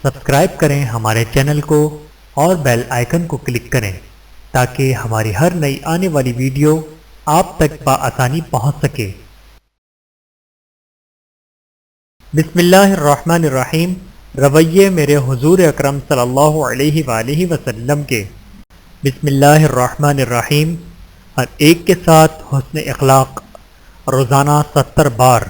Subscribe کریں ہمارے channel کو اور بیل آئیکن کو کلک کریں تاکہ ہماری ہر نئی آنے والی ویڈیو آپ تک بآسانی پہنچ سکے۔ بسم اللہ الرحمن الرحیم۔ رویے میرے حضور اکرم صلی اللہ علیہ وآلہ وسلم کے۔ بسم اللہ الرحمن الرحیم۔ ہر ایک کے ساتھ حسن اخلاق، روزانہ 70 بار۔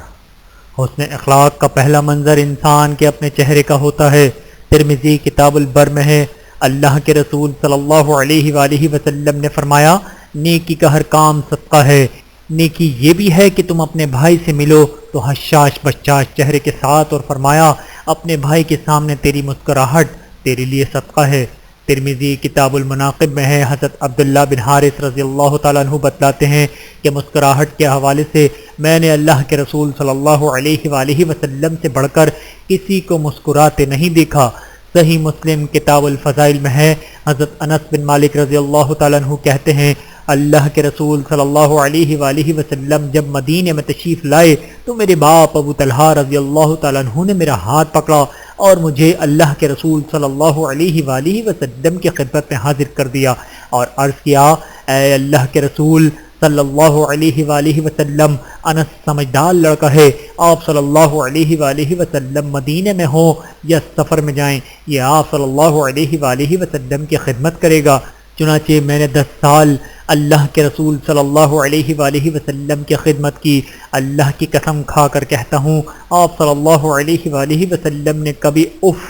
حسن اخلاق کا پہلا منظر انسان کے اپنے چہرے کا ہوتا ہے۔ ترمذی کتاب البر میں ہے، اللہ کے رسول صلی اللہ علیہ وآلہ وسلم نے فرمایا، نیکی کا ہر کام صدقہ ہے۔ نیکی یہ بھی ہے کہ تم اپنے بھائی سے ملو تو حشاش بشاش چہرے کے ساتھ، اور فرمایا اپنے بھائی کے سامنے تیری مسکراہٹ تیرے لیے صدقہ ہے۔ ترمذی کتاب المناقب میں ہے، حضرت عبداللہ بن حارث رضی اللہ تعالیٰ عنہ بتلاتے ہیں کہ مسکراہٹ کے حوالے سے میں نے اللہ کے رسول صلی اللہ علیہ وآلہ وسلم سے بڑھ کر کسی کو مسکراتے نہیں دیکھا۔ صحیح مسلم کتاب الفضائل میں ہے، حضرت انس بن مالک رضی اللہ تعالیٰ عنہ کہتے ہیں، اللہ کے رسول صلی اللہ علیہ وآلہ وسلم جب مدینے میں تشریف لائے تو میرے باپ ابو طلحہ رضی اللہ تعالیٰ عنہ نے میرا ہاتھ پکڑا اور مجھے اللہ کے رسول صلی اللہ علیہ وآلہ وسلم کی خدمت میں حاضر کر دیا اور عرض کیا، اے اللہ کے رسول صلی اللہ علیہ وآلہ وسلم، انس سمجھدار لڑکا ہے، آپ صلی اللہ علیہ وآلہ وسلم مدینے میں ہوں یا سفر میں جائیں، یہ آپ صلی اللہ علیہ وآلہ وسلم کی خدمت کرے گا۔ چنانچہ میں نے 10 سال اللہ کے رسول صلی اللہ علیہ وآلہ وسلم کی خدمت کی۔ اللہ کی قسم کھا کر کہتا ہوں، آپ صلی اللہ علیہ وآلہ وسلم نے کبھی اف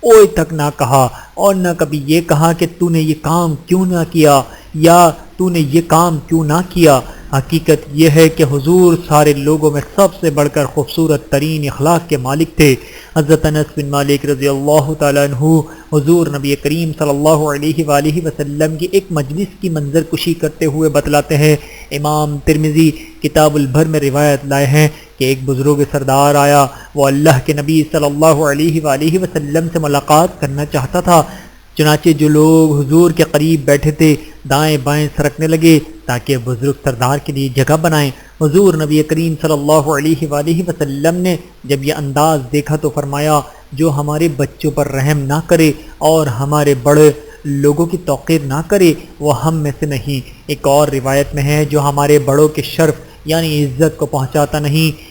اوئے تک نہ کہا، اور نہ کبھی یہ کہا کہ تو نے یہ کام کیوں نہ کیا یا تو نے یہ کام کیوں نہ کیا۔ حقیقت یہ ہے کہ حضور سارے لوگوں میں سب سے بڑھ کر خوبصورت ترین اخلاق کے مالک تھے۔ حضرت انس بن مالک رضی اللہ تعالیٰ عنہ حضور نبی کریم صلی اللہ علیہ وآلہ وسلم کی ایک مجلس کی منظر کشی کرتے ہوئے بتلاتے ہیں۔ امام ترمذی کتاب البر میں روایت لائے ہیں کہ ایک بزرگ سردار آیا، وہ اللہ کے نبی صلی اللہ علیہ وآلہ وسلم سے ملاقات کرنا چاہتا تھا۔ چنانچہ جو لوگ حضور کے قریب بیٹھے تھے دائیں بائیں سرکنے لگے تاکہ بزرگ سردار کے لیے جگہ بنائیں۔ حضور نبی کریم صلی اللہ علیہ وآلہ وسلم نے جب یہ انداز دیکھا تو فرمایا، جو ہمارے بچوں پر رحم نہ کرے اور ہمارے بڑے لوگوں کی توقیر نہ کرے وہ ہم میں سے نہیں۔ ایک اور روایت میں ہے، جو ہمارے بڑوں کے شرف یعنی عزت کو پہچانتا نہیں۔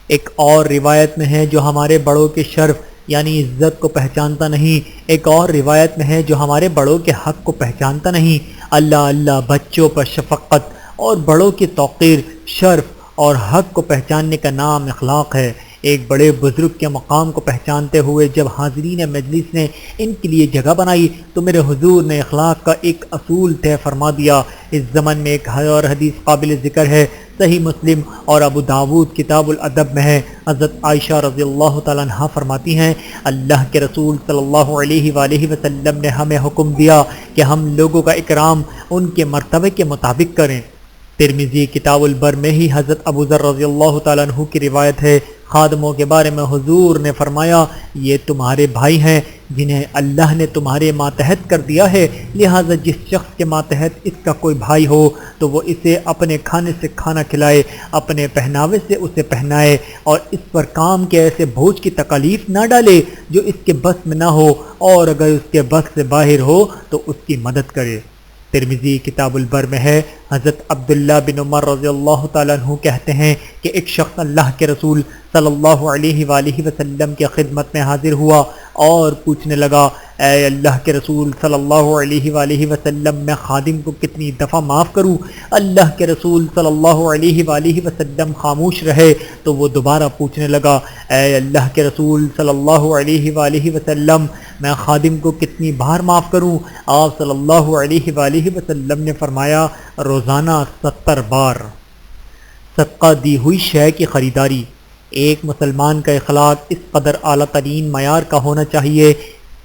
ایک اور روایت میں ہے، جو ہمارے بڑوں کے شرف یعنی عزت کو پہچانتا نہیں۔ ایک اور روایت میں ہے، جو ہمارے بڑوں کے حق کو پہچانتا نہیں۔ اللہ بچوں پر شفقت اور بڑوں کی توقیر، شرف اور حق کو پہچاننے کا نام اخلاق ہے۔ ایک بڑے بزرگ کے مقام کو پہچانتے ہوئے جب حاضرین مجلس نے ان کے لیے جگہ بنائی تو میرے حضور نے اخلاق کا ایک اصول طے فرما دیا۔ اس زمن میں ایک اور حدیث قابل ذکر ہے، صحیح مسلم اور ابو داود کتاب الادب میں ہے، حضرت عائشہ رضی اللہ تعالیٰ عنہ فرماتی ہیں، اللہ کے رسول صلی اللہ علیہ وآلہ وسلم نے ہمیں حکم دیا کہ ہم لوگوں کا اکرام ان کے مرتبے کے مطابق کریں۔ ترمذی کتاب البر میں ہی حضرت ابو ذر رضی اللہ تعالیٰ عنہ کی روایت ہے، خادموں کے بارے میں حضور نے فرمایا، یہ تمہارے بھائی ہیں جنہیں اللہ نے تمہارے ماتحت کر دیا ہے، لہٰذا جس شخص کے ماتحت اس کا کوئی بھائی ہو تو وہ اسے اپنے کھانے سے کھانا کھلائے، اپنے پہناوے سے اسے پہنائے، اور اس پر کام کے ایسے بوجھ کی تکالیف نہ ڈالے جو اس کے بس میں نہ ہو، اور اگر اس کے بس سے باہر ہو تو اس کی مدد کرے۔ ترمذی کتاب البر میں ہے، حضرت عبداللہ بن عمر رضی اللہ تعالیٰ عنہ کہتے ہیں کہ ایک شخص اللہ کے رسول صلی اللہ علیہ وآلہ وسلم کی خدمت میں حاضر ہوا اور پوچھنے لگا، اے اللہ کے رسول صلی اللہ علیہ وآلہ وسلم، میں خادم کو کتنی دفعہ معاف کروں؟ اللہ کے رسول صلی اللہ علیہ وآلہ وسلم خاموش رہے تو وہ دوبارہ پوچھنے لگا، اے اللہ کے رسول صلی اللہ علیہ وآلہ وسلم، میں خادم کو کتنی بار معاف کروں؟ آپ صلی اللہ علیہ وآلہ وسلم نے فرمایا، روزانہ 70 بار۔ صدقہ دی ہوئی شے کی خریداری۔ ایک مسلمان کا اخلاق اس قدر اعلیٰ ترین معیار کا ہونا چاہیے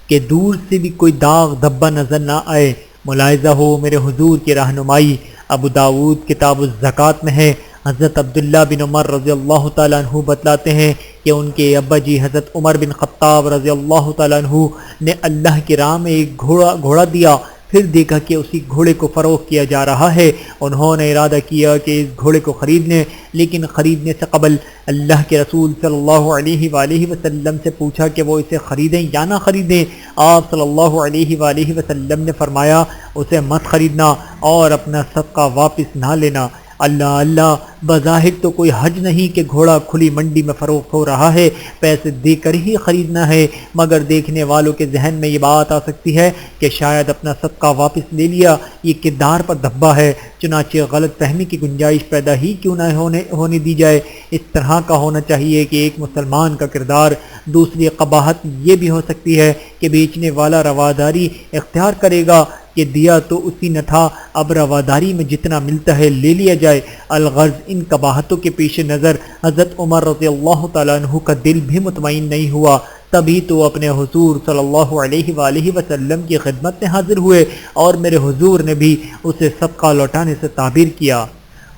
کہ دور سے بھی کوئی داغ دھبا نظر نہ آئے، ملاحظہ ہو میرے حضور کی رہنمائی۔ ابو داود کتاب الزکوٰۃ میں ہے، حضرت عبداللہ بن عمر رضی اللہ تعالیٰ عنہ بتلاتے ہیں کہ ان کے ابا جی حضرت عمر بن خطاب رضی اللہ تعالیٰ عنہ نے اللہ کی راہ میں ایک گھوڑا دیا پھر دیکھا کہ اسی گھوڑے کو فروخت کیا جا رہا ہے۔ انہوں نے ارادہ کیا کہ اس گھوڑے کو خرید لیں، لیکن خریدنے سے قبل اللہ کے رسول صلی اللہ علیہ وآلہ وسلم سے پوچھا کہ وہ اسے خریدیں یا نہ خریدیں۔ آپ صلی اللہ علیہ وآلہ وسلم نے فرمایا اسے مت خریدنا اور اپنا صدقہ واپس نہ لینا۔ اللہ اللہ، بظاہر تو کوئی حج نہیں کہ گھوڑا کھلی منڈی میں فروخت ہو رہا ہے، پیسے دے کر ہی خریدنا ہے، مگر دیکھنے والوں کے ذہن میں یہ بات آ سکتی ہے کہ شاید اپنا صدقہ واپس لے لیا، یہ کردار پر دھبا ہے، چنانچہ غلط فہمی کی گنجائش پیدا ہی کیوں نہ ہونے دی جائے۔ اس طرح کا ہونا چاہیے کہ ایک مسلمان کا کردار۔ دوسری قباحت یہ بھی ہو سکتی ہے کہ بیچنے والا رواداری اختیار کرے گا کہ دیا تو اسی نہ تھا، اب رواداری میں جتنا ملتا ہے لے لیا جائے۔ الغرض ان قباحتوں کے پیش نظر حضرت عمر رضی اللہ تعالیٰ عنہ کا دل بھی مطمئن نہیں ہوا، تبھی تو اپنے حضور صلی اللہ علیہ وآلہ وسلم کی خدمت میں حاضر ہوئے اور میرے حضور نے بھی اسے صدقہ لوٹانے سے تعبیر کیا۔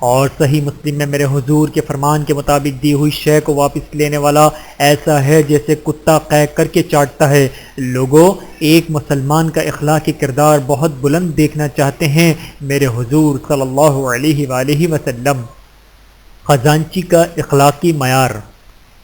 اور صحیح مسلم میں میرے حضور کے فرمان کے مطابق دی ہوئی شے کو واپس لینے والا ایسا ہے جیسے کتا قے کر کے چاٹتا ہے۔ لوگوں، ایک مسلمان کا اخلاقی کردار بہت بلند دیکھنا چاہتے ہیں میرے حضور صلی اللہ علیہ وآلہ وسلم۔ خزانچی کا اخلاقی معیار۔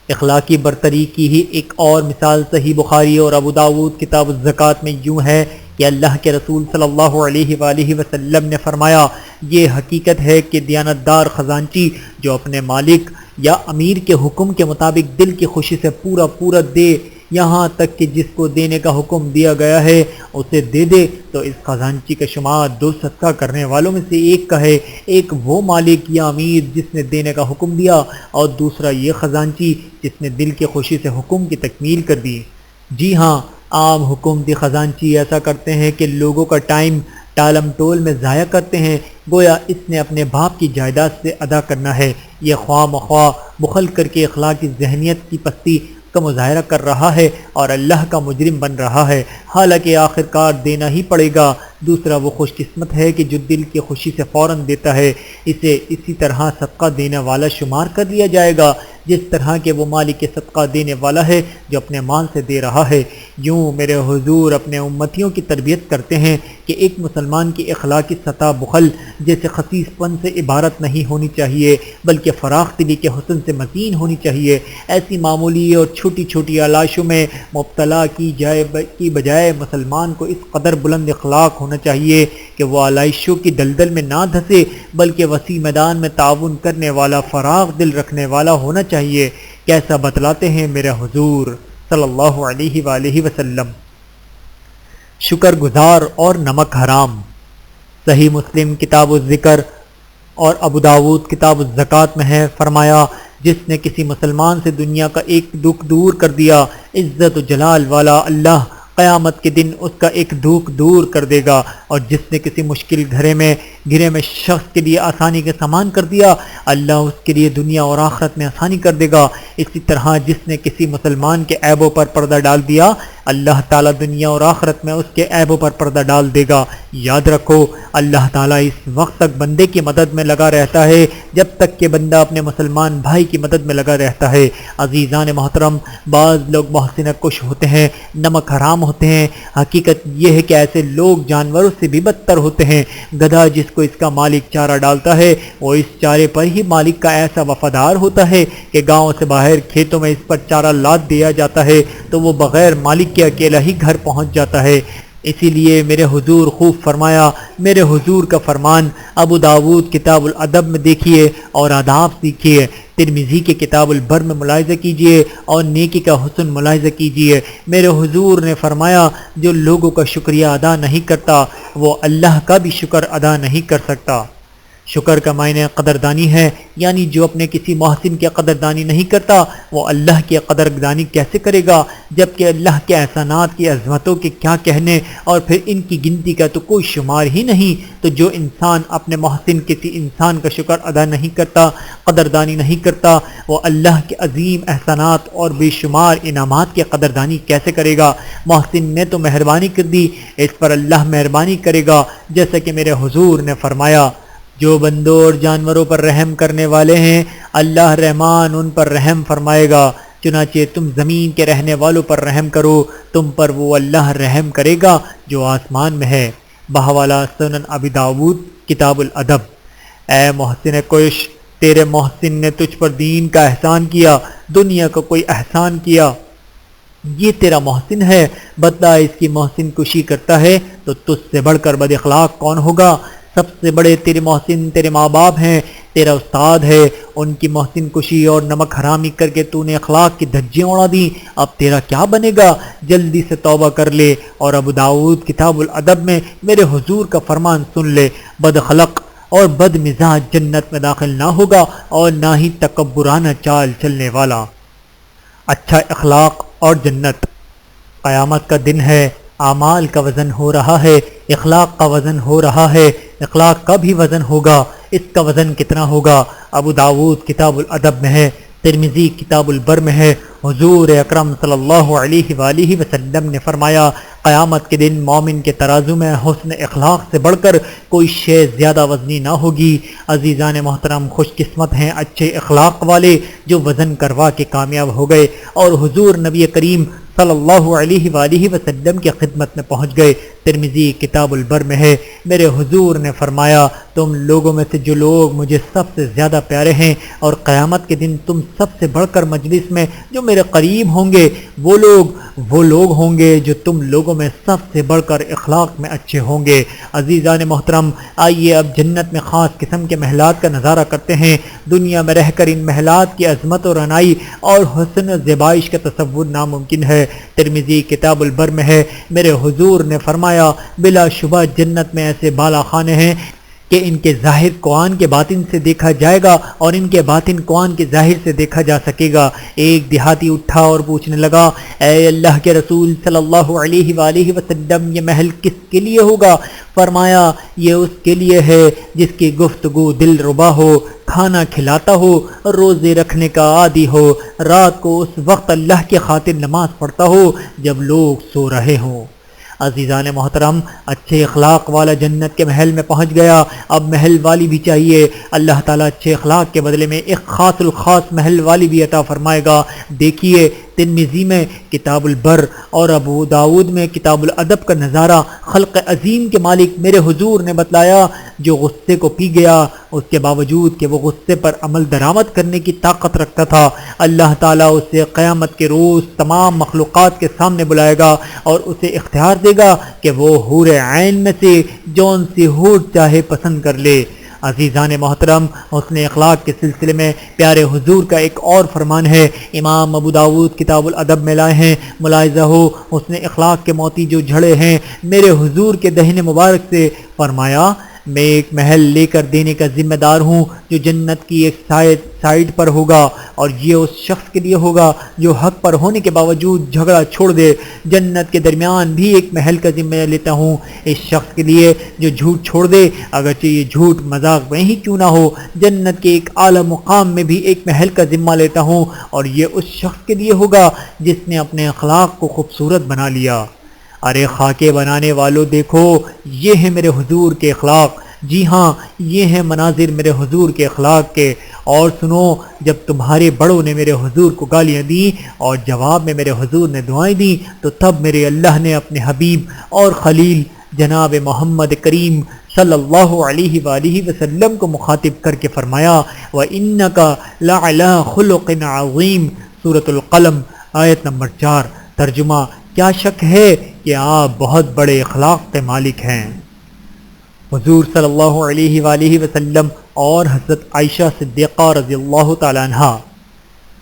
اخلاقی برتری کی ہی ایک اور مثال صحیح بخاری اور ابو داود کتاب الزکوٰۃ میں یوں ہے کہ اللہ کے رسول صلی اللہ علیہ وآلہ وسلم نے فرمایا، یہ حقیقت ہے کہ دیانتدار خزانچی جو اپنے مالک یا امیر کے حکم کے مطابق دل کی خوشی سے پورا دے، یہاں تک کہ جس کو دینے کا حکم دیا گیا ہے اسے دے دے، تو اس خزانچی کا شمار دو صدقہ کرنے والوں میں سے ایک کا ہے، ایک وہ مالک یا امیر جس نے دینے کا حکم دیا، اور دوسرا یہ خزانچی جس نے دل کی خوشی سے حکم کی تکمیل کر دی۔ جی ہاں، عام حکومتی خزانچی ایسا کرتے ہیں کہ لوگوں کا ٹائم ٹالم ٹول میں ضائع کرتے ہیں، گویا اس نے اپنے باپ کی جائیداد سے ادا کرنا ہے۔ یہ خواہ مخواہ بخل کر کے اخلاقی ذہنیت کی پستی کا مظاہرہ کر رہا ہے اور اللہ کا مجرم بن رہا ہے، حالانکہ آخرکار دینا ہی پڑے گا۔ دوسرا وہ خوش قسمت ہے کہ جو دل کی خوشی سے فوراً دیتا ہے، اسے اسی طرح صدقہ دینے والا شمار کر لیا جائے گا جس طرح کہ وہ مالک صدقہ دینے والا ہے جو اپنے مال سے دے رہا ہے۔ یوں میرے حضور اپنے امتیوں کی تربیت کرتے ہیں کہ ایک مسلمان کی اخلاقی سطح بخل جیسے خسیس پن سے عبارت نہیں ہونی چاہیے، بلکہ فراخ دلی کے حسن سے مزین ہونی چاہیے۔ ایسی معمولی اور چھوٹی چھوٹی علائشوں میں مبتلا کی بجائے مسلمان کو اس قدر بلند اخلاق ہونا چاہیے کہ وہ علائشوں کی دلدل میں نہ دھسے، بلکہ وسیع میدان میں تعاون کرنے والا فراخ دل رکھنے والا ہونا چاہیے۔ کیسا بتلاتے ہیں میرے حضور صلی اللہ علیہ وآلہ وسلم۔ شکر گزار اور نمک حرام۔ صحیح مسلم کتاب الذکر اور ابو داود کتاب الزکوٰۃ میں ہے، فرمایا جس نے کسی مسلمان سے دنیا کا ایک دکھ دور کر دیا، عزت و جلال والا اللہ قیامت کے دن اس کا ایک دکھ دور کر دے گا، اور جس نے کسی مشکل گھرے میں شخص کے لیے آسانی کے سامان کر دیا، اللہ اس کے لیے دنیا اور آخرت میں آسانی کر دے گا۔ اسی طرح جس نے کسی مسلمان کے عیبوں پر پردہ ڈال دیا، اللہ تعالیٰ دنیا اور آخرت میں اس کے عیبوں پر پردہ ڈال دے گا۔ یاد رکھو، اللہ تعالیٰ اس وقت تک بندے کی مدد میں لگا رہتا ہے جب تک کہ بندہ اپنے مسلمان بھائی کی مدد میں لگا رہتا ہے۔ عزیزان محترم، بعض لوگ محسن کش ہوتے ہیں، نمک حرام ہوتے ہیں۔ حقیقت یہ ہے کہ ایسے لوگ جانوروں سے بھی بدتر ہوتے ہیں۔ گدھا جس کو اس کا مالک چارہ ڈالتا ہے، وہ اس چارے پر ہی مالک کا ایسا وفادار ہوتا ہے کہ گاؤں سے باہر کھیتوں میں اس پر چارہ لاد دیا جاتا ہے تو وہ بغیر مالک کے اکیلا ہی گھر پہنچ جاتا ہے۔ اسی لیے میرے حضور خوب فرمایا، میرے حضور کا فرمان ابو داود کتاب الادب میں دیکھیے اور آداب سیکھیے، ترمذی کے کتاب البر میں ملاحظہ کیجیے اور نیکی کا حسن ملاحظہ کیجیے۔ میرے حضور نے فرمایا جو لوگوں کا شکریہ ادا نہیں کرتا وہ اللہ کا بھی شکر ادا نہیں کر سکتا۔ شکر کا معنی قدردانی ہے، یعنی جو اپنے کسی محسن کی قدردانی نہیں کرتا وہ اللہ کی قدردانی کیسے کرے گا، جبکہ اللہ کے احسانات کی عظمتوں کے کیا کہنے، اور پھر ان کی گنتی کا تو کوئی شمار ہی نہیں۔ تو جو انسان اپنے محسن کسی انسان کا شکر ادا نہیں کرتا، قدردانی نہیں کرتا، وہ اللہ کے عظیم احسانات اور بے شمار انعامات کی قدردانی کیسے کرے گا۔ محسن نے تو مہربانی کر دی، اس پر اللہ مہربانی کرے گا، جیسا کہ میرے حضور نے فرمایا جو بندوں اور جانوروں پر رحم کرنے والے ہیں اللہ رحمان ان پر رحم فرمائے گا، چنانچہ تم زمین کے رہنے والوں پر رحم کرو، تم پر وہ اللہ رحم کرے گا جو آسمان میں ہے۔ بحوالہ سنن ابی داود کتاب الادب۔ اے محسن کش، تیرے محسن نے تجھ پر دین کا احسان کیا، دنیا کا کوئی احسان کیا، یہ تیرا محسن ہے، بدلہ اس کی محسن کشی کرتا ہے تو تجھ سے بڑھ کر بد اخلاق کون ہوگا؟ سب سے بڑے تیرے محسن تیرے ماں باپ ہیں، تیرا استاد ہے، ان کی محسن کشی اور نمک حرامی کر کے تو نے اخلاق کی دھجیاں اڑا دی، اب تیرا کیا بنے گا؟ جلدی سے توبہ کر لے اور ابو داؤد کتاب الادب میں میرے حضور کا فرمان سن لے، بد خلق اور بد مزاج جنت میں داخل نہ ہوگا اور نہ ہی تکبرانہ چال چلنے والا۔ اچھا اخلاق اور جنت۔ قیامت کا دن ہے، اعمال کا وزن ہو رہا ہے، اخلاق کا وزن ہو رہا ہے، اخلاق کا بھی وزن ہوگا۔ اس کا وزن کتنا ہوگا؟ ابو داؤد کتاب الادب میں ہے، ترمذی کتاب البر میں ہے۔ حضور اکرم صلی اللہ علیہ وآلہ وسلم نے فرمایا، قیامت کے دن مومن کے ترازو میں حسن اخلاق سے بڑھ کر کوئی شے زیادہ وزنی نہ ہوگی۔ عزیزان محترم، خوش قسمت ہیں اچھے اخلاق والے جو وزن کروا کے کامیاب ہو گئے اور حضور نبی کریم صلی اللہ علیہ وآلہ وسلم کی خدمت میں پہنچ گئے۔ ترمذی کتاب البر میں ہے، میرے حضور نے فرمایا، تم لوگوں میں سے جو لوگ مجھے سب سے زیادہ پیارے ہیں اور قیامت کے دن تم سب سے بڑھ کر مجلس میں جو میرے قریب ہوں گے، وہ لوگ ہوں گے جو تم لوگوں میں سب سے بڑھ کر اخلاق میں اچھے ہوں گے۔ عزیزان محترم، آئیے اب جنت میں خاص قسم کے محلات کا نظارہ کرتے ہیں۔ دنیا میں رہ کر ان محلات کی عظمت اور رعنائی اور حسن و زیبائش کا تصور ناممکن ہے۔ ترمذی کتاب البر میں ہے، میرے حضور نے فرمایا، بلا شبہ جنت میں ایسے بالا خانے ہیں کہ ان کے ظاہر قرآن کے باطن سے دیکھا جائے گا اور ان کے باطن قرآن کے ظاہر سے دیکھا جا سکے گا۔ ایک دیہاتی اٹھا اور پوچھنے لگا، اے اللہ کے رسول صلی اللہ علیہ وآلہ وسلم، یہ محل کس کے لیے ہوگا؟ فرمایا، یہ اس کے لیے ہے جس کی گفتگو دل ربا ہو، کھانا کھلاتا ہو، روزے رکھنے کا عادی ہو، رات کو اس وقت اللہ کی خاطر نماز پڑھتا ہو جب لوگ سو رہے ہوں۔ عزیزان محترم، اچھے اخلاق والا جنت کے محل میں پہنچ گیا، اب محل والی بھی چاہیے۔ اللہ تعالیٰ اچھے اخلاق کے بدلے میں ایک خاص الخاص محل والی بھی عطا فرمائے گا۔ دیکھیے، ترمذی میں کتاب البر اور ابو داؤد میں کتاب الادب کا نظارہ خلق عظیم کے مالک میرے حضور نے بتلایا، جو غصے کو پی گیا، اس کے باوجود کہ وہ غصے پر عمل درآمد کرنے کی طاقت رکھتا تھا، اللہ تعالیٰ اسے قیامت کے روز تمام مخلوقات کے سامنے بلائے گا اور اسے اختیار دے گا کہ وہ حور عین میں سے جون سی حور چاہے پسند کر لے۔ عزیزان محترم، حسن اخلاق کے سلسلے میں پیارے حضور کا ایک اور فرمان ہے، امام ابو داؤد کتاب الادب میں لائے ہیں، ملاحظہ ہو حسن اخلاق کے موتی جو جھڑے ہیں میرے حضور کے دہن مبارک سے۔ فرمایا، میں ایک محل لے کر دینے کا ذمہ دار ہوں جو جنت کی ایک سائڈ پر ہوگا، اور یہ اس شخص کے لیے ہوگا جو حق پر ہونے کے باوجود جھگڑا چھوڑ دے۔ جنت کے درمیان بھی ایک محل کا ذمہ لیتا ہوں اس شخص کے لیے جو جھوٹ چھوڑ دے، اگرچہ یہ جھوٹ مذاق میں ہی کیوں نہ ہو۔ جنت کے ایک اعلیٰ مقام میں بھی ایک محل کا ذمہ لیتا ہوں، اور یہ اس شخص کے لیے ہوگا جس نے اپنے اخلاق کو خوبصورت بنا لیا۔ ارے خاکے بنانے والوں، دیکھو، یہ ہے میرے حضور کے اخلاق۔ جی ہاں، یہ ہیں مناظر میرے حضور کے اخلاق کے۔ اور سنو، جب تمہارے بڑوں نے میرے حضور کو گالیاں دیں اور جواب میں میرے حضور نے دعائیں دیں، تو تب میرے اللہ نے اپنے حبیب اور خلیل جناب محمد کریم صلی اللہ علیہ وآلہ وسلم کو مخاطب کر کے فرمایا، وَإِنَّكَ لَعَلَىٰ خُلُقٍ عَظِيمٍ، سورۃ القلم آیت نمبر 4۔ ترجمہ، کیا شک ہے کہ آپ بہت بڑے اخلاق کے مالک ہیں۔ حضور صلی اللہ علیہ وآلہ وسلم اور حضرت عائشہ صدیقہ رضی اللہ تعالیٰ عنہ۔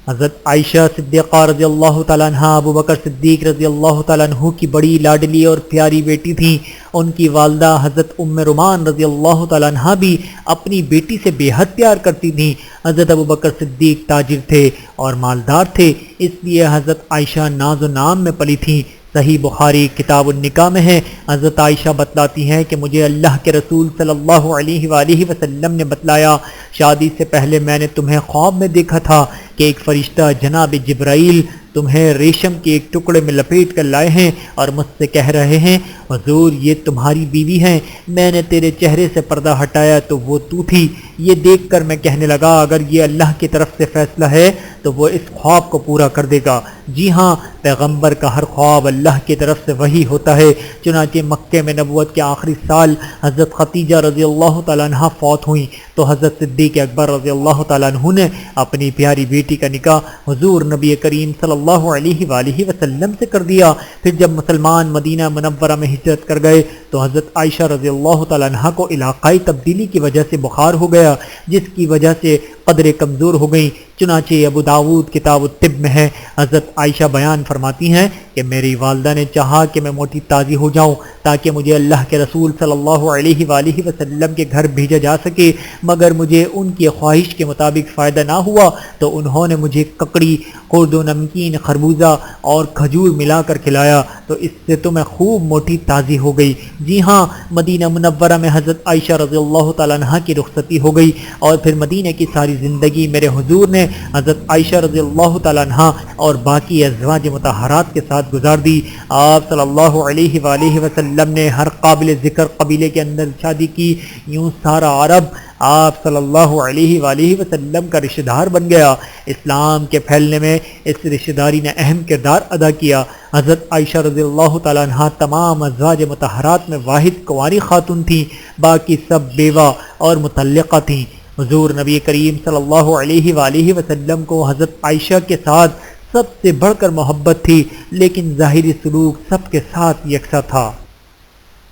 حضرت عائشہ صدیقہ رضی اللہ تعالیٰ عنہ ابو بکر صدیق رضی اللہ تعالیٰ عنہ کی بڑی لاڈلی اور پیاری بیٹی تھیں۔ ان کی والدہ حضرت ام رومان رضی اللہ تعالیٰ عنہ بھی اپنی بیٹی سے بے حد پیار کرتی تھیں۔ حضرت ابو بکر صدیق تاجر تھے اور مالدار تھے، اس لیے حضرت عائشہ ناز و نام میں پلی تھیں۔ صحیح بخاری کتاب النکاح میں ہے، حضرت عائشہ بتلاتی ہیں کہ مجھے اللہ کے رسول صلی اللہ علیہ وآلہ وسلم نے بتلایا، شادی سے پہلے میں نے تمہیں خواب میں دیکھا تھا کہ ایک فرشتہ جناب جبرائیل تمہیں ریشم کے ایک ٹکڑے میں لپیٹ کر لائے ہیں اور مجھ سے کہہ رہے ہیں حضور یہ تمہاری بیوی ہیں۔ میں نے تیرے چہرے سے پردہ ہٹایا تو وہ تو تھی۔ یہ دیکھ کر میں کہنے لگا اگر یہ اللہ کی طرف سے فیصلہ ہے تو وہ اس خواب کو پورا کر دے گا۔ جی ہاں، پیغمبر کا ہر خواب اللہ کی طرف سے وحی ہوتا ہے۔ چنانچہ مکے میں نبوت کے آخری سال حضرت خدیجہ رضی اللہ تعالیٰ عنہ فوت ہوئیں تو حضرت صدیق اکبر رضی اللہ تعالیٰ عنہ نے اپنی پیاری بیٹی کا نکاح حضور نبی کریم صلی اللہ علیہ وآلہ وسلم سے کر دیا۔ پھر جب مسلمان مدینہ منورہ میں ہجرت کر گئے تو حضرت عائشہ رضی اللہ تعالیٰ عنہ کو علاقائی تبدیلی کی وجہ سے بخار ہو گیا، جس کی وجہ سے قدرے کمزور ہو گئیں۔ چنانچہ ابو داود کتاب الطب میں ہے، حضرت عائشہ بیان فرماتی ہیں کہ میری والدہ نے چاہا کہ میں موٹی تازی ہو جاؤں تاکہ مجھے اللہ کے رسول صلی اللہ علیہ وآلہ وسلم کے گھر بھیجا جا سکے، مگر مجھے ان کی خواہش کے مطابق فائدہ نہ ہوا تو انہوں نے مجھے ککڑی، خرد و نمکین، خربوزہ اور کھجور ملا کر کھلایا تو اس سے تو میں خوب موٹی تازی ہو گئی۔ جی ہاں، مدینہ منورہ میں حضرت عائشہ رضی اللہ تعالیٰ عنہ کی رخصتی ہو گئی اور پھر مدینہ کی ساری زندگی میرے حضور نے حضرت عائشہ رضی اللہ تعالیٰ عنہ اور باقی ازواج مطہرات کے ساتھ گزار دی۔ آپ صلی اللہ علیہ وآلہ وسلم نے ہر قابل ذکر قبیلے کے اندر شادی کی، یوں سارا عرب آپ صلی اللہ علیہ وآلہ وسلم کا رشتہ دار بن گیا۔ اسلام کے پھیلنے میں اس رشتہ داری نے اہم کردار ادا کیا۔ حضرت عائشہ رضی اللہ تعالیٰ عنہ تمام ازواج مطہرات میں واحد کنواری خاتون تھیں، باقی سب بیوہ اور مطلقہ تھیں۔ حضور نبی کریم صلی اللہ علیہ وآلہ وسلم کو حضرت عائشہ کے ساتھ سب سے بڑھ کر محبت تھی، لیکن ظاہری سلوک سب کے ساتھ یکساں تھا۔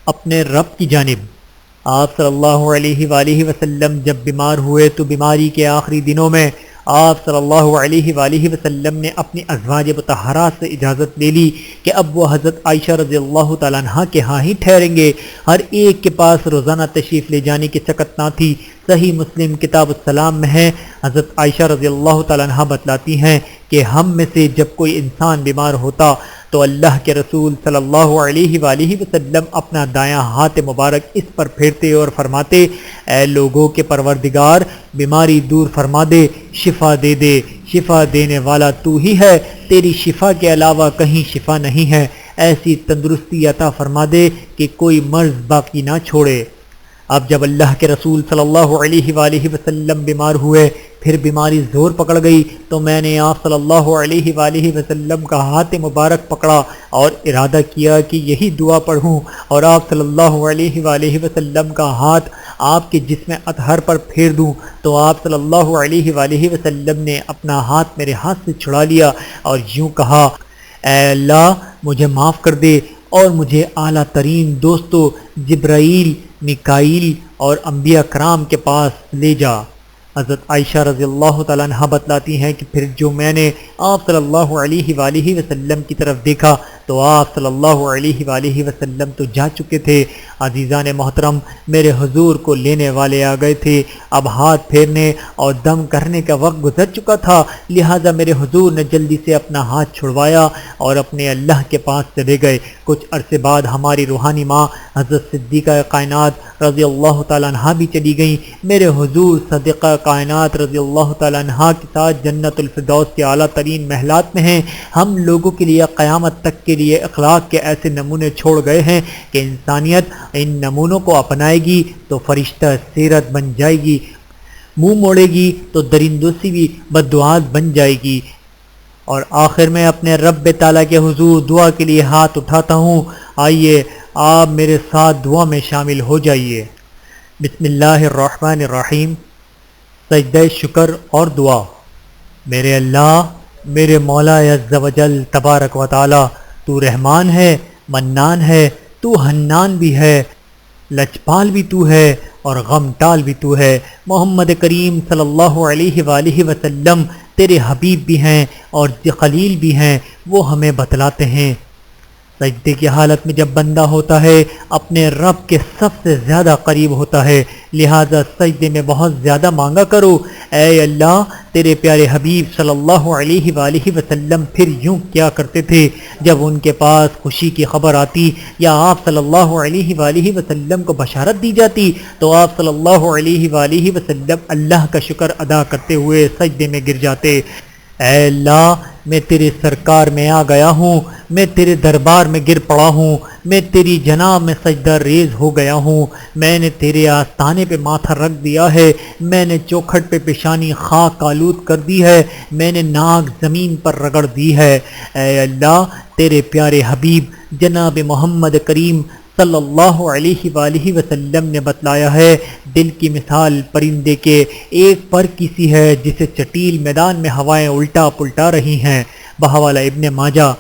اپنے رب کی جانب آپ صلی اللہ علیہ وآلہ وسلم جب بیمار ہوئے تو بیماری کے آخری دنوں میں آپ صلی اللہ علیہ وآلہ وسلم نے اپنی ازواج مطہرات سے اجازت لے لی کہ اب وہ حضرت عائشہ رضی اللہ تعالیٰ عنہ کے ہاں ہی ٹھہریں گے۔ ہر ایک کے پاس روزانہ تشریف لے جانے کی سکت نہ تھی۔ صحیح مسلم کتاب السلام میں ہے، حضرت عائشہ رضی اللہ تعالیٰ عنہ بتلاتی ہیں کہ ہم میں سے جب کوئی انسان بیمار ہوتا تو اللہ کے رسول صلی اللہ علیہ وآلہ وسلم اپنا دایاں ہاتھ مبارک اس پر پھیرتے اور فرماتے اے لوگوں کے پروردگار، بیماری دور فرما دے، شفا دے دے، شفا دینے والا تو ہی ہے، تیری شفا کے علاوہ کہیں شفا نہیں ہے، ایسی تندرستی عطا فرما دے کہ کوئی مرض باقی نہ چھوڑے۔ اب جب اللہ کے رسول صلی اللہ علیہ وآلہ وسلم بیمار ہوئے، پھر بیماری زور پکڑ گئی تو میں نے آپ صلی اللہ علیہ وآلہ وسلم کا ہاتھ مبارک پکڑا اور ارادہ کیا کہ یہی دعا پڑھوں اور آپ صلی اللہ علیہ وآلہ وسلم کا ہاتھ آپ کے جسم اطہر پر پھیر دوں تو آپ صلی اللہ علیہ وآلہ وسلم نے اپنا ہاتھ میرے ہاتھ سے چھڑا لیا اور یوں کہا اے اللہ مجھے معاف کر دے اور مجھے اعلیٰ ترین دوستوں جبرائیل، میکائیل اور انبیاء کرام کے پاس لے جا۔ حضرت عائشہ رضی اللہ تعالیٰ عنہ بتلاتی ہیں کہ پھر جو میں نے آپ صلی اللہ علیہ وآلہ وسلم کی طرف دیکھا تو آپ صلی اللہ علیہ وآلہ وسلم تو جا چکے تھے۔ عزیزان محترم، میرے حضور کو لینے والے آ گئے تھے، اب ہاتھ پھیرنے اور دم کرنے کا وقت گزر چکا تھا، لہٰذا میرے حضور نے جلدی سے اپنا ہاتھ چھڑوایا اور اپنے اللہ کے پاس چلے گئے۔ کچھ عرصے بعد ہماری روحانی ماں حضرت صدیقہ کائنات رضی اللہ تعالیٰ عنہ بھی چلی گئیں۔ میرے حضور صدیقہ کائنات رضی اللہ تعالیٰ عنہ کے ساتھ جنت الفردوس کے اعلیٰ ترین محلات میں ہیں۔ ہم لوگوں کے لیے قیامت تک کے لیے اخلاق کے ایسے نمونے چھوڑ گئے ہیں کہ انسانیت ان نمونوں کو اپنائے گی تو فرشتہ سیرت بن جائے گی، منہ موڑے گی تو درندوں سے بھی بددعات بن جائے گی۔ اور آخر میں اپنے رب تعالیٰ کے حضور دعا کے لیے ہاتھ اٹھاتا ہوں، آئیے آپ میرے ساتھ دعا میں شامل ہو جائیے۔ بسم اللہ الرحمن الرحیم۔ سجدہ شکر اور دعا۔ میرے اللہ، میرے مولا عز و جل تبارک و تعالی، تو رحمان ہے، منان ہے، تو حنان بھی ہے، لجپال بھی تو ہے اور غم ٹال بھی تو ہے۔ محمد کریم صلی اللہ علیہ وآلہ وسلم تیرے حبیب بھی ہیں اور خلیل بھی ہیں، وہ ہمیں بتلاتے ہیں سجدے کی حالت میں جب بندہ ہوتا ہے اپنے رب کے سب سے زیادہ قریب ہوتا ہے، لہٰذا سجدے میں بہت زیادہ مانگا کرو۔ اے اللہ، تیرے پیارے حبیب صلی اللہ علیہ وآلہ وسلم پھر یوں کیا کرتے تھے جب ان کے پاس خوشی کی خبر آتی یا آپ صلی اللہ علیہ وآلہ وسلم کو بشارت دی جاتی تو آپ صلی اللہ علیہ وآلہ وسلم اللہ کا شکر ادا کرتے ہوئے سجدے میں گر جاتے۔ اے اللہ میں تیرے سرکار میں آ گیا ہوں، میں تیرے دربار میں گر پڑا ہوں، میں تیری جناب میں سجدہ ریز ہو گیا ہوں، میں نے تیرے آستانے پہ ماتھا رکھ دیا ہے، میں نے چوکھٹ پہ پیشانی خاک آلود کر دی ہے، میں نے ناک زمین پر رگڑ دی ہے۔ اے اللہ تیرے پیارے حبیب جناب محمد کریم صلی اللہ علیہ وآلہ وسلم نے بتلایا ہے، دل کی مثال پرندے کے ایک پر کی سی ہے جسے چٹیل میدان میں ہوائیں الٹا پلٹا رہی ہیں۔ بحوالہ ابن ماجہ،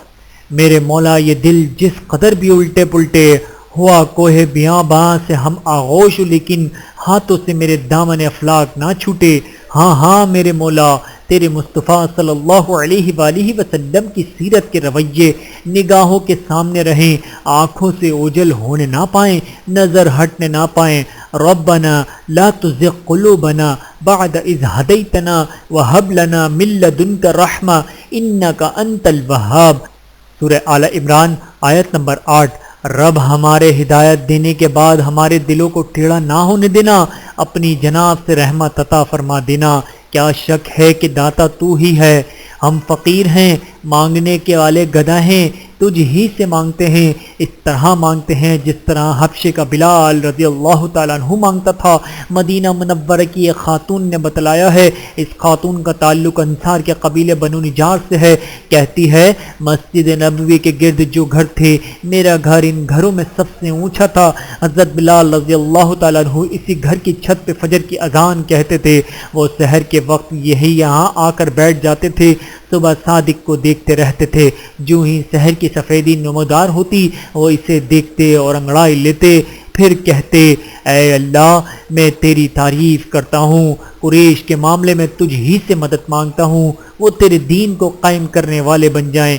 میرے مولا یہ دل جس قدر بھی الٹے پلٹے ہوا کوہ بیاباں سے ہم آغوش، لیکن ہاتھوں سے میرے دامن افلاک نہ چھوٹے۔ ہاں ہاں میرے مولا، تیرے مصطفیٰ صلی اللہ علیہ وآلہ وسلم کی سیرت کے رویے نگاہوں کے سامنے رہیں، آنکھوں سے اوجھل ہونے نہ پائیں، نظر ہٹنے نہ پائیں۔ ربنا لا تزغ قلوبنا بعد اذ ہدیتنا وہب لنا من لدنک رحمہ انک انت الوہاب۔ سورہ آل عمران آیت نمبر 8۔ رب ہمارے ہدایت دینے کے بعد ہمارے دلوں کو ٹیڑھا نہ ہونے دینا، اپنی جناب سے رحمت عطا فرما دینا۔ کیا شک ہے کہ داتا تو ہی ہے، ہم فقیر ہیں، مانگنے کے والے گدھا ہیں، تجھ ہی سے مانگتے ہیں، اس طرح مانگتے ہیں جس طرح حبشے کا بلال رضی اللہ تعالیٰ عنہ مانگتا تھا۔ مدینہ منورہ کی ایک خاتون نے بتلایا ہے، اس خاتون کا تعلق انصار کے قبیلے بنو نجار سے ہے، کہتی ہے مسجد نبوی کے گرد جو گھر تھے میرا گھر ان گھروں میں سب سے اونچا تھا۔ حضرت بلال رضی اللہ تعالیٰ عنہ اسی گھر کی چھت پہ فجر کی اذان کہتے تھے، وہ سحر کے وقت یہی یہاں آ کر بیٹھ جاتے تھے، صبح صادق کو دیکھتے رہتے تھے، جو ہی سحر کی سفیدی نمودار ہوتی وہ اسے دیکھتے اور انگڑائی لیتے، پھر کہتے اے اللہ میں تیری تعریف کرتا ہوں، قریش کے معاملے میں تجھ ہی سے مدد مانگتا ہوں، وہ تیرے دین کو قائم کرنے والے بن جائیں۔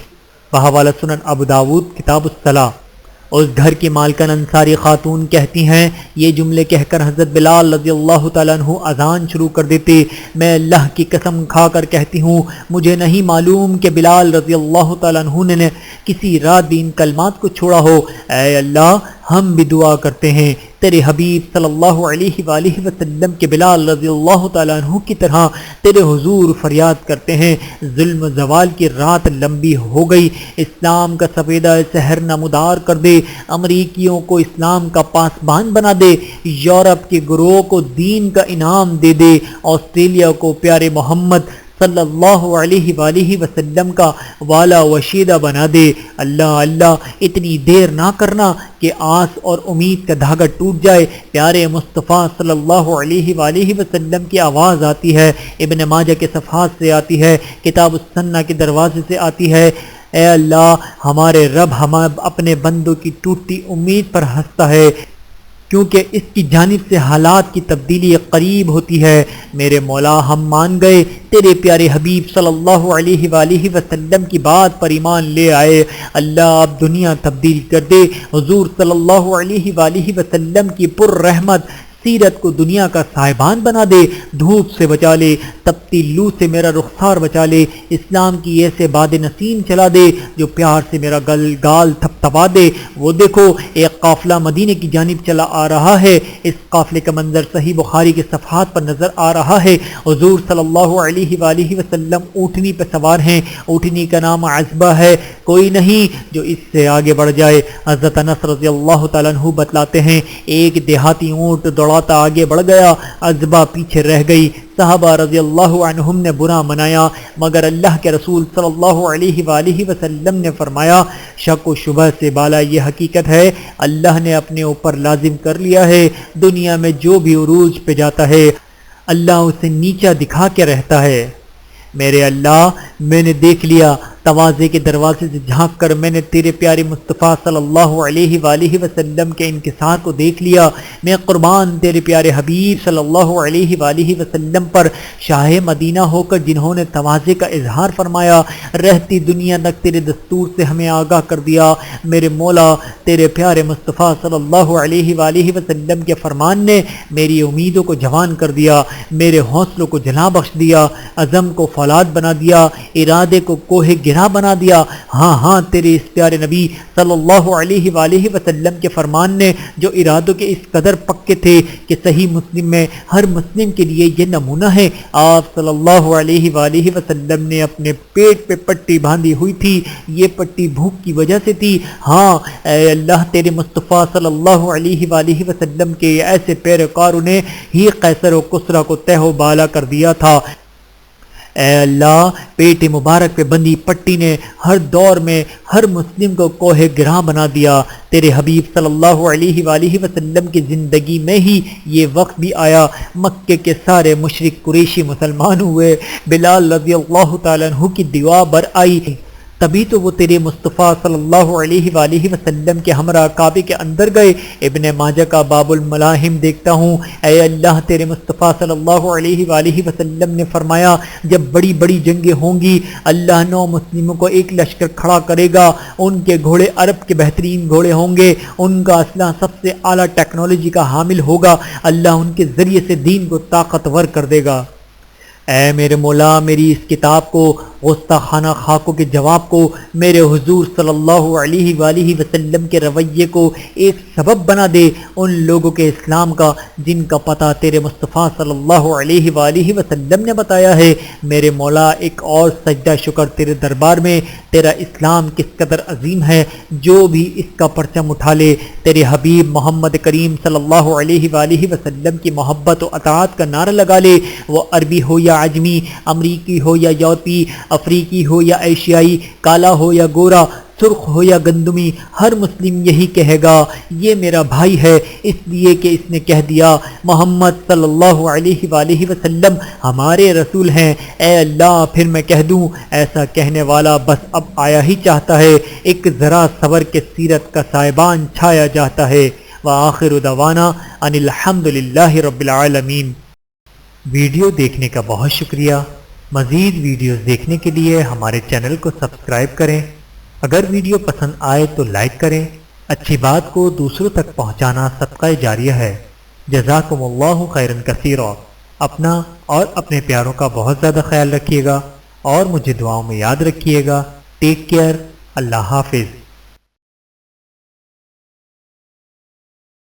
بحوالہ سنن ابو داود کتاب الصلاۃ۔ اس گھر کی مالکن انصاری خاتون کہتی ہیں، یہ جملے کہہ کر حضرت بلال رضی اللہ تعالیٰ عنہ اذان شروع کر دیتے، میں اللہ کی قسم کھا کر کہتی ہوں مجھے نہیں معلوم کہ بلال رضی اللہ تعالیٰ عنہ نے کسی رات بھی ان کلمات کو چھوڑا ہو۔ اے اللہ ہم بھی دعا کرتے ہیں تیرے حبیب صلی اللہ علیہ وآلہ وسلم کے بلال رضی اللہ تعالیٰ عنہ کی طرح تیرے حضور فریاد کرتے ہیں، ظلم و زوال کی رات لمبی ہو گئی، اسلام کا سفیدہ سحر نمودار کر دے، امریکیوں کو اسلام کا پاسبان بنا دے، یورپ کے گروہ کو دین کا انعام دے دے، آسٹریلیا کو پیارے محمد صلی اللہ علیہ وآلہ وسلم کا والا وشیدہ بنا دے۔ اللہ اللہ اتنی دیر نہ کرنا کہ آس اور امید کا دھاگا ٹوٹ جائے۔ پیارے مصطفیٰ صلی اللہ علیہ وآلہ وسلم کی آواز آتی ہے، ابن ماجہ کے صفحات سے آتی ہے، کتاب السنہ کے دروازے سے آتی ہے، اے اللہ ہمارے رب ہم اپنے بندوں کی ٹوٹتی امید پر ہنستا ہے، کیونکہ اس کی جانب سے حالات کی تبدیلی قریب ہوتی ہے۔ میرے مولا ہم مان گئے، تیرے پیارے حبیب صلی اللہ علیہ وآلہ وسلم کی بات پر ایمان لے آئے، اللہ اب دنیا تبدیل کر دے، حضور صلی اللہ علیہ وآلہ وسلم کی پر رحمت سیرت کو دنیا کا صاحبان بنا دے، دھوپ سے بچا لے، تپتی لو سے میرا رخسار بچا لے، اسلام کی ایسے باد نسیم چلا دے جو پیار سے میرا گال تھپتھپا دے۔ وہ دیکھو ایک قافلہ مدینے کی جانب چلا آ رہا ہے، اس قافلے کا منظر صحیح بخاری کے صفحات پر نظر آ رہا ہے، حضور صلی اللہ علیہ وآلہ وسلم اونٹنی پہ سوار ہیں، اونٹنی کا نام عزبہ ہے، کوئی نہیں جو اس سے آگے بڑھ جائے۔ حضرت انس رضی اللہ تعالیٰ عنہ بتلاتے ہیں ایک دیہاتی اونٹ دوڑاتا آگے بڑھ گیا، عزبہ پیچھے رہ گئی، صحابہ رضی اللہ عنہم نے برا منایا، مگر اللہ کے رسول صلی اللہ علیہ وآلہ وسلم نے فرمایا شک و شبہ سے بالا یہ حقیقت ہے اللہ نے اپنے اوپر لازم کر لیا ہے، دنیا میں جو بھی عروج پہ جاتا ہے اللہ اسے نیچا دکھا کے رہتا ہے۔ میرے اللہ میں نے دیکھ لیا، تواضع کے دروازے سے جھانک کر میں نے تیرے پیارے مصطفیٰ صلی اللہ علیہ وآلہ وسلم کے انکسار کو دیکھ لیا، میں قربان تیرے پیارے حبیب صلی اللہ علیہ وآلہ وسلم پر، شاہ مدینہ ہو کر جنہوں نے تواضع کا اظہار فرمایا، رہتی دنیا تک تیرے دستور سے ہمیں آگاہ کر دیا۔ میرے مولا تیرے پیارے مصطفیٰ صلی اللہ علیہ وآلہ وسلم کے فرمان نے میری امیدوں کو جوان کر دیا، میرے حوصلوں کو جلا بخش دیا، عزم کو فولاد بنا دیا، ارادے کو کوہ گرا بنا دیا۔ ہاں تیرے اس پیارے نبی صلی اللہ علیہ وآلہ وسلم کے فرمان نے جو ارادوں کے اس قدر پکے تھے کہ صحیح مسلم میں ہر مسلم کے لیے یہ نمونہ ہے۔ آپ صلی اللہ علیہ وآلہ وسلم نے اپنے پیٹ پہ پٹی باندھی ہوئی تھی، یہ پٹی بھوک کی وجہ سے تھی۔ ہاں اے اللہ تیرے مصطفیٰ صلی اللہ علیہ وآلہ وسلم کے ایسے پیروکاروں نے ہی قیصر و کسریٰ کو تہ و بالا کر دیا تھا۔ اے اللہ پیٹ مبارک پہ بندھی پٹی نے ہر دور میں ہر مسلم کو کوہ گراں بنا دیا۔ تیرے حبیب صلی اللہ علیہ وآلہ وسلم کی زندگی میں ہی یہ وقت بھی آیا، مکے کے سارے مشرک قریشی مسلمان ہوئے، بلال رضی اللہ تعالیٰ عنہ کی دعا بر آئی، تبھی تو وہ تیرے مصطفیٰ صلی اللہ علیہ وآلہ وسلم کے ہمراہ کعبے کے اندر گئے۔ ابن ماجہ کا باب الملاحم دیکھتا ہوں، اے اللہ تیرے مصطفیٰ صلی اللہ علیہ وآلہ وسلم نے فرمایا جب بڑی بڑی جنگیں ہوں گی اللہ 9 مسلموں کو ایک لشکر کھڑا کرے گا، ان کے گھوڑے عرب کے بہترین گھوڑے ہوں گے، ان کا اسلحہ سب سے اعلیٰ ٹیکنالوجی کا حامل ہوگا، اللہ ان کے ذریعے سے دین کو طاقتور کر دے گا۔ اے میرے مولا میری اس کتاب کو، گستاخانہ خاکوں کے جواب کو، میرے حضور صلی اللہ علیہ وآلہ وسلم کے رویے کو ایک سبب بنا دے ان لوگوں کے اسلام کا جن کا پتہ تیرے مصطفیٰ صلی اللہ علیہ وآلہ وسلم نے بتایا ہے۔ میرے مولا ایک اور سجدہ شکر تیرے دربار میں، تیرا اسلام کس قدر عظیم ہے، جو بھی اس کا پرچم اٹھا لے تیرے حبیب محمد کریم صلی اللہ علیہ وآلہ وسلم کی محبت و اطاعت کا نعرہ لگا لے، وہ عربی ہو یا عجمی، امریکی ہو یا یورپی، افریقی ہو یا ایشیائی، کالا ہو یا گورا، سرخ ہو یا گندمی، ہر مسلم یہی کہے گا یہ میرا بھائی ہے، اس لیے کہ اس نے کہہ دیا محمد صلی اللہ علیہ وآلہ وسلم ہمارے رسول ہیں۔ اے اللہ پھر میں کہہ دوں ایسا کہنے والا بس اب آیا ہی چاہتا ہے، ایک ذرا صبر کے سیرت کا سائبان چھایا جاتا ہے۔ وآخر دعوانا ان الحمد للہ رب العالمین۔ ویڈیو دیکھنے کا بہت شکریہ۔ مزید ویڈیوز دیکھنے کے لیے ہمارے چینل کو سبسکرائب کریں۔ اگر ویڈیو پسند آئے تو لائک کریں۔ اچھی بات کو دوسروں تک پہنچانا صدقہ جاریہ ہے۔ جزاکم اللہ خیرا کثیرا۔ اپنا اور اپنے پیاروں کا بہت زیادہ خیال رکھیے گا اور مجھے دعاؤں میں یاد رکھیے گا۔ Take care. اللہ حافظ۔